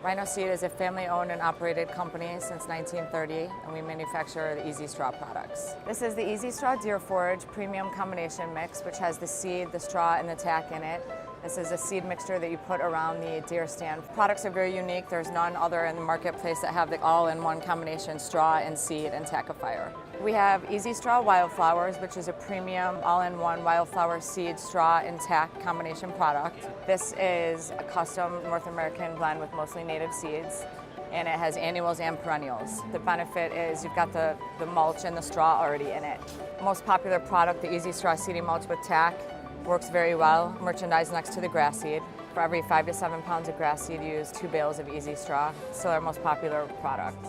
Rhino Seed is a family-owned and operated company since 1930, and we manufacture the Easy Straw products. This is the Easy Straw Deer Forage Premium Combination Mix, which has the seed, the straw, and the tack in it. This is a seed mixture that you put around the deer stand. Products are very unique. There's none other in the marketplace that have the all-in-one combination straw and seed and tackifier. We have Easy Straw Wildflowers, which is a premium all-in-one wildflower seed, straw, and tack combination product. This is a custom North American blend with mostly native seeds, and it has annuals and perennials. The benefit is you've got the mulch and the straw already in it. Most popular product, the Easy Straw Seeding Mulch with tack, works very well, merchandised next to the grass seed. For every 5 to 7 pounds of grass seed, use 2 bales of Easy Straw. Still our most popular product.